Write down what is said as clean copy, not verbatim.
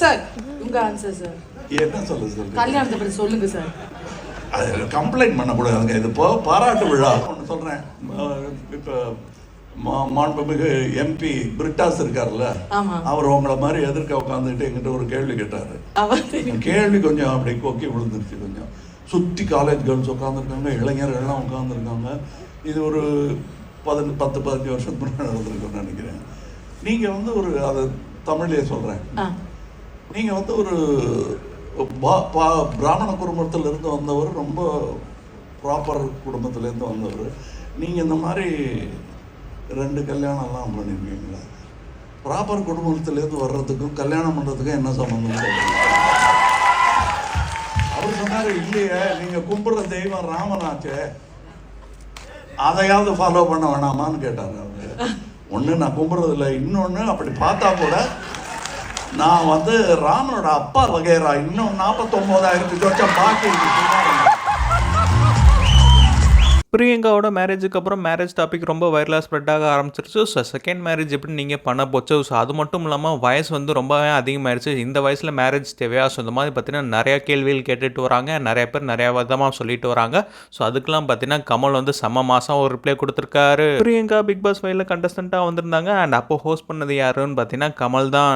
Sir உங்க answer sir. என்ன சொல்லுங்க கல்யாணத்தை பற்றி சொல்லுங்க சார். அது கம்ப்ளைண்ட் பண்ணக்கூடாதுங்க. இது இப்போ பாராட்டு விழா ஒன்று சொல்கிறேன். இப்போ மாண்புமிகு எம்பி பிரிட்டாஸ் இருக்கார்ல, அவர் உங்களை மாதிரி எதிர்க்க உட்காந்துட்டு எங்கிட்ட ஒரு கேள்வி கேட்டார். கேள்வி கொஞ்சம் அப்படி கொக்கி விழுந்துருச்சு. கொஞ்சம் சுற்றி காலேஜ் கேர்ள்ஸ் உட்காந்துருக்காங்க, இளைஞர்கள்லாம் உட்காந்துருக்காங்க. இது ஒரு 10-15 வருஷத்துக்கு முன்னாடி நடந்திருக்குன்னு நினைக்கிறேன். நீங்கள் வந்து ஒரு அதை தமிழ்லேயே சொல்கிறேன், நீங்கள் வந்து ஒரு பிராமண குடும்பத்திலேருந்து வந்தவர், ரொம்ப ப்ராப்பர் குடும்பத்துலேருந்து வந்தவர். நீங்கள் இந்த மாதிரி 2 கல்யாணம்லாம் பண்ணியிருக்கீங்களா? ப்ராப்பர் குடும்பத்துலேருந்து வர்றதுக்கும் கல்யாணம் பண்ணுறதுக்கும் என்ன சம்மந்தம்? அவர் சொன்னார், இல்லையே நீங்கள் கும்பிட்ற தெய்வம் ராமனாச்சே, அதையாவது ஃபாலோ பண்ண வேணாமான்னு கேட்டார் அவர். ஒன்று நான் கும்பிட்றதில்ல, இன்னொன்று அப்படி பார்த்தா கூட நான் வந்து ராமனோட அப்பா வகைரா இன்னும் 49,000 வருஷம் பாக்கி இருக்கு. பிரியங்காவோட மேரேஜுக்கு அப்புறம் மேரேஜ் டாபிக் ரொம்ப வைரலாக ஸ்ப்ரெட் ஆக ஆரம்பிச்சிருச்சு. ஸோ செகண்ட் மேரேஜ் எப்படி நீங்கள் பண்ண போச்சு? ஸோ அது மட்டும் இல்லாமல் வயசு வந்து ரொம்பவே அதிகமாகிடுச்சு. இந்த வயசில் மேரேஜ் தேவையா? ஸோ இந்த மாதிரி பார்த்தீங்கன்னா நிறையா கேள்விகள் கேட்டுட்டு வராங்க. நிறைய பேர் நிறையா விதமாக சொல்லிட்டு வராங்க. ஸோ அதுக்கெல்லாம் பார்த்தீங்கன்னா கமல் வந்து செம்ம மாதம் ஒரு ரிப்ளை கொடுத்துருக்காரு. பிரியங்கா பிக் பாஸ் 5ல் கண்டஸ்டண்ட்டாக வந்திருந்தாங்க. அண்ட் அப்போ ஹோஸ்ட் பண்ணது யாருன்னு பார்த்தீங்கன்னா கமல் தான்.